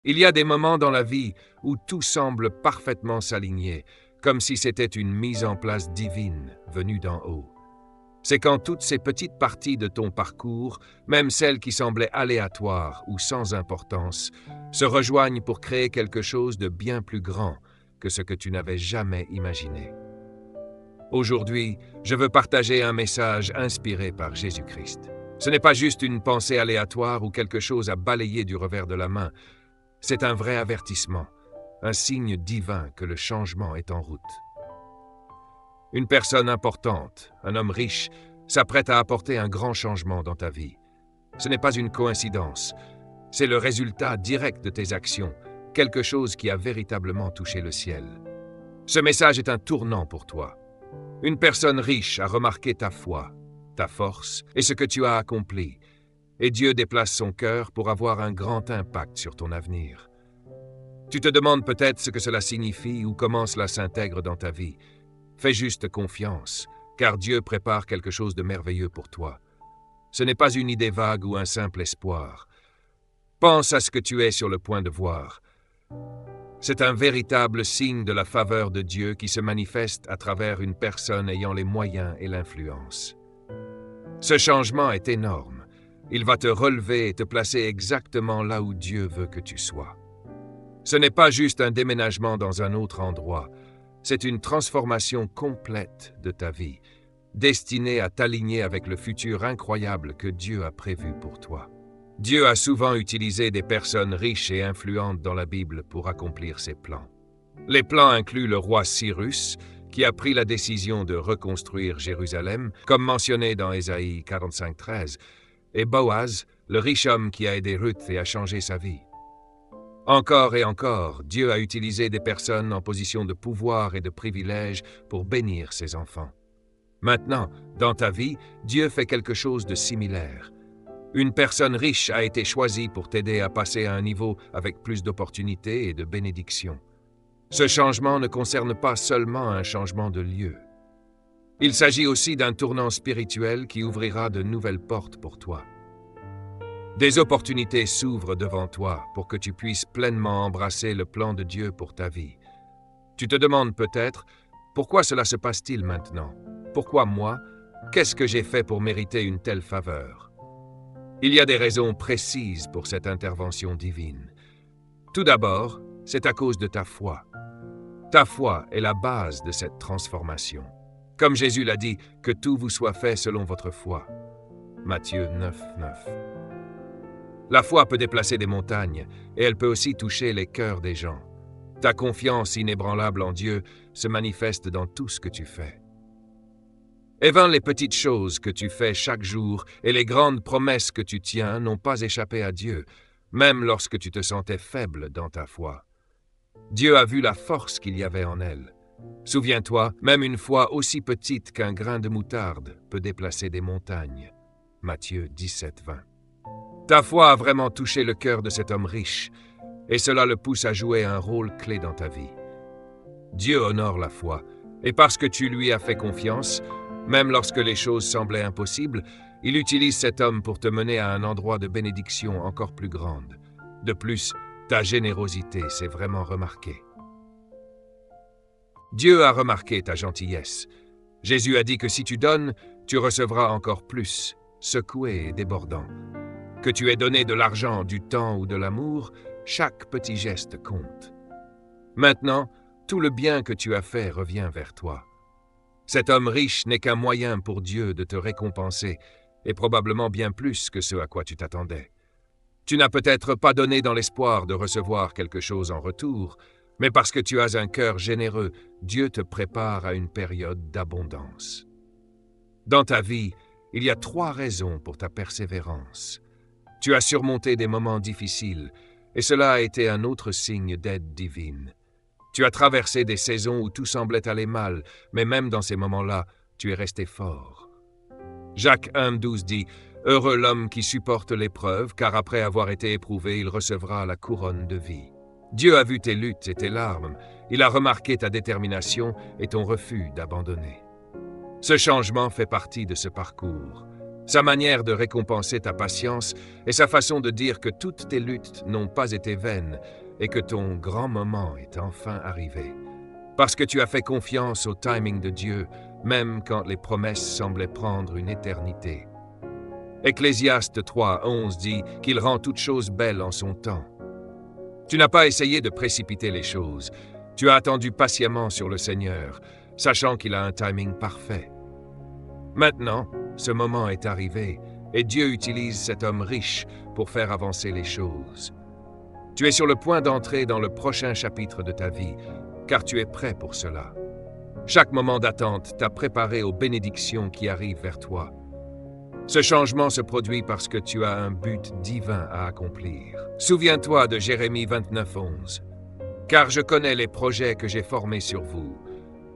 Il y a des moments dans la vie où tout semble parfaitement s'aligner, comme si c'était une mise en place divine venue d'en haut. C'est quand toutes ces petites parties de ton parcours, même celles qui semblaient aléatoires ou sans importance, se rejoignent pour créer quelque chose de bien plus grand que ce que tu n'avais jamais imaginé. Aujourd'hui, je veux partager un message inspiré par Jésus-Christ. Ce n'est pas juste une pensée aléatoire ou quelque chose à balayer du revers de la main. C'est un vrai avertissement, un signe divin que le changement est en route. Une personne importante, un homme riche, s'apprête à apporter un grand changement dans ta vie. Ce n'est pas une coïncidence, c'est le résultat direct de tes actions, quelque chose qui a véritablement touché le ciel. Ce message est un tournant pour toi. Une personne riche a remarqué ta foi, ta force et ce que tu as accompli, et Dieu déplace son cœur pour avoir un grand impact sur ton avenir. Tu te demandes peut-être ce que cela signifie ou comment cela s'intègre dans ta vie. Fais juste confiance, car Dieu prépare quelque chose de merveilleux pour toi. Ce n'est pas une idée vague ou un simple espoir. Pense à ce que tu es sur le point de voir. C'est un véritable signe de la faveur de Dieu qui se manifeste à travers une personne ayant les moyens et l'influence. Ce changement est énorme. Il va te relever et te placer exactement là où Dieu veut que tu sois. Ce n'est pas juste un déménagement dans un autre endroit. C'est une transformation complète de ta vie, destinée à t'aligner avec le futur incroyable que Dieu a prévu pour toi. Dieu a souvent utilisé des personnes riches et influentes dans la Bible pour accomplir ses plans. Les plans incluent le roi Cyrus, qui a pris la décision de reconstruire Jérusalem, comme mentionné dans Ésaïe 45:13, et Boaz, le riche homme qui a aidé Ruth et a changé sa vie. Encore et encore, Dieu a utilisé des personnes en position de pouvoir et de privilège pour bénir ses enfants. Maintenant, dans ta vie, Dieu fait quelque chose de similaire. Une personne riche a été choisie pour t'aider à passer à un niveau avec plus d'opportunités et de bénédictions. Ce changement ne concerne pas seulement un changement de lieu. Il s'agit aussi d'un tournant spirituel qui ouvrira de nouvelles portes pour toi. Des opportunités s'ouvrent devant toi pour que tu puisses pleinement embrasser le plan de Dieu pour ta vie. Tu te demandes peut-être, pourquoi cela se passe-t-il maintenant? Pourquoi moi? Qu'est-ce que j'ai fait pour mériter une telle faveur? Il y a des raisons précises pour cette intervention divine. Tout d'abord, c'est à cause de ta foi. Ta foi est la base de cette transformation. Comme Jésus l'a dit, que tout vous soit fait selon votre foi. Matthieu 9:9. La foi peut déplacer des montagnes et elle peut aussi toucher les cœurs des gens. Ta confiance inébranlable en Dieu se manifeste dans tout ce que tu fais. Even les petites choses que tu fais chaque jour et les grandes promesses que tu tiens n'ont pas échappé à Dieu, même lorsque tu te sentais faible dans ta foi. Dieu a vu la force qu'il y avait en elle. Souviens-toi, même une foi aussi petite qu'un grain de moutarde peut déplacer des montagnes. Matthieu 17:20. Ta foi a vraiment touché le cœur de cet homme riche, et cela le pousse à jouer un rôle clé dans ta vie. Dieu honore la foi, et parce que tu lui as fait confiance, même lorsque les choses semblaient impossibles, il utilise cet homme pour te mener à un endroit de bénédiction encore plus grande. De plus, ta générosité s'est vraiment remarquée. Dieu a remarqué ta gentillesse. Jésus a dit que si tu donnes, tu recevras encore plus, secoué et débordant. Que tu aies donné de l'argent, du temps ou de l'amour, chaque petit geste compte. Maintenant, tout le bien que tu as fait revient vers toi. Cet homme riche n'est qu'un moyen pour Dieu de te récompenser, et probablement bien plus que ce à quoi tu t'attendais. Tu n'as peut-être pas donné dans l'espoir de recevoir quelque chose en retour, mais parce que tu as un cœur généreux, Dieu te prépare à une période d'abondance. Dans ta vie, il y a 3 raisons pour ta persévérance. Tu as surmonté des moments difficiles, et cela a été un autre signe d'aide divine. Tu as traversé des saisons où tout semblait aller mal, mais même dans ces moments-là, tu es resté fort. Jacques 1:12 dit « Heureux l'homme qui supporte l'épreuve, car après avoir été éprouvé, il recevra la couronne de vie. » Dieu a vu tes luttes et tes larmes, il a remarqué ta détermination et ton refus d'abandonner. Ce changement fait partie de ce parcours. Sa manière de récompenser ta patience est sa façon de dire que toutes tes luttes n'ont pas été vaines et que ton grand moment est enfin arrivé. Parce que tu as fait confiance au timing de Dieu, même quand les promesses semblaient prendre une éternité. Ecclésiaste 3:11 dit qu'il rend toutes choses belles en son temps. Tu n'as pas essayé de précipiter les choses. Tu as attendu patiemment sur le Seigneur, sachant qu'il a un timing parfait. Maintenant, ce moment est arrivé, et Dieu utilise cet homme riche pour faire avancer les choses. Tu es sur le point d'entrer dans le prochain chapitre de ta vie, car tu es prêt pour cela. Chaque moment d'attente t'a préparé aux bénédictions qui arrivent vers toi. Ce changement se produit parce que tu as un but divin à accomplir. Souviens-toi de Jérémie 29:11. « Car je connais les projets que j'ai formés sur vous,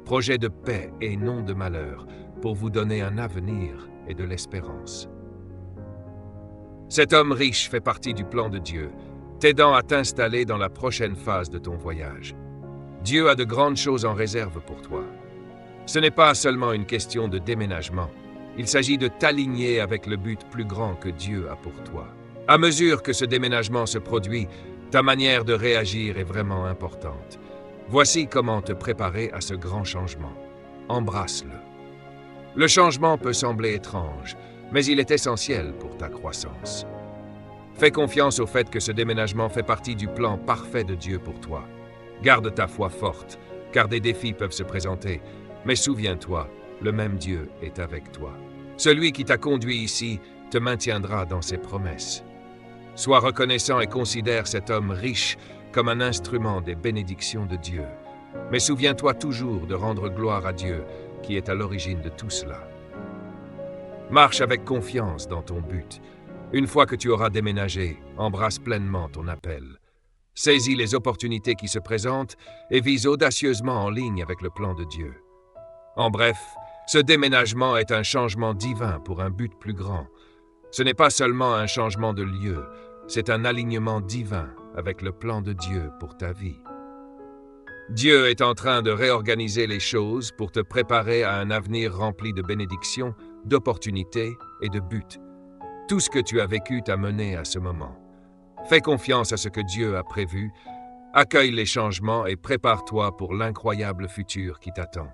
projets de paix et non de malheur, pour vous donner un avenir et de l'espérance. » Cet homme riche fait partie du plan de Dieu, t'aidant à t'installer dans la prochaine phase de ton voyage. Dieu a de grandes choses en réserve pour toi. Ce n'est pas seulement une question de déménagement. Il s'agit de t'aligner avec le but plus grand que Dieu a pour toi. À mesure que ce déménagement se produit, ta manière de réagir est vraiment importante. Voici comment te préparer à ce grand changement. Embrasse-le. Le changement peut sembler étrange, mais il est essentiel pour ta croissance. Fais confiance au fait que ce déménagement fait partie du plan parfait de Dieu pour toi. Garde ta foi forte, car des défis peuvent se présenter, mais souviens-toi, le même Dieu est avec toi. Celui qui t'a conduit ici te maintiendra dans ses promesses. Sois reconnaissant et considère cet homme riche comme un instrument des bénédictions de Dieu. Mais souviens-toi toujours de rendre gloire à Dieu, qui est à l'origine de tout cela. Marche avec confiance dans ton but. Une fois que tu auras déménagé, embrasse pleinement ton appel. Saisis les opportunités qui se présentent et vise audacieusement en ligne avec le plan de Dieu. En bref, ce déménagement est un changement divin pour un but plus grand. Ce n'est pas seulement un changement de lieu, c'est un alignement divin avec le plan de Dieu pour ta vie. Dieu est en train de réorganiser les choses pour te préparer à un avenir rempli de bénédictions, d'opportunités et de buts. Tout ce que tu as vécu t'a mené à ce moment. Fais confiance à ce que Dieu a prévu, accueille les changements et prépare-toi pour l'incroyable futur qui t'attend.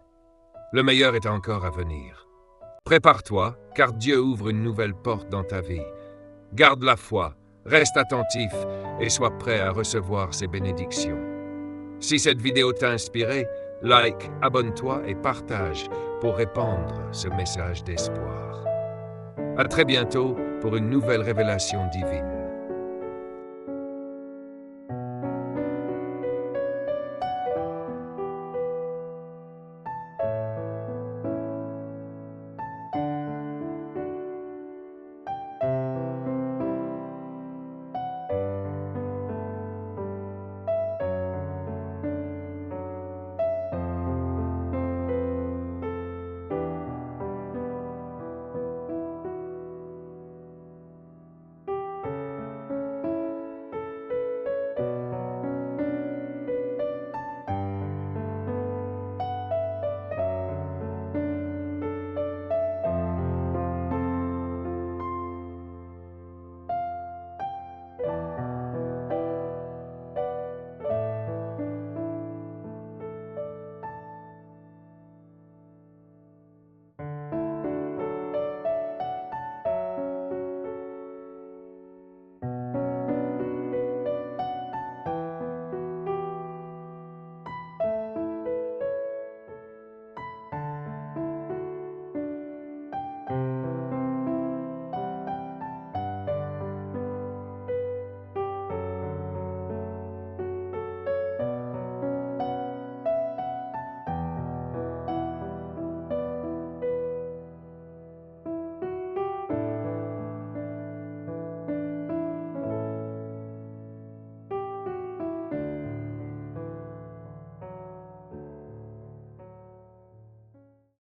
Le meilleur est encore à venir. Prépare-toi, car Dieu ouvre une nouvelle porte dans ta vie. Garde la foi, reste attentif et sois prêt à recevoir ses bénédictions. Si cette vidéo t'a inspiré, like, abonne-toi et partage pour répandre ce message d'espoir. À très bientôt pour une nouvelle révélation divine.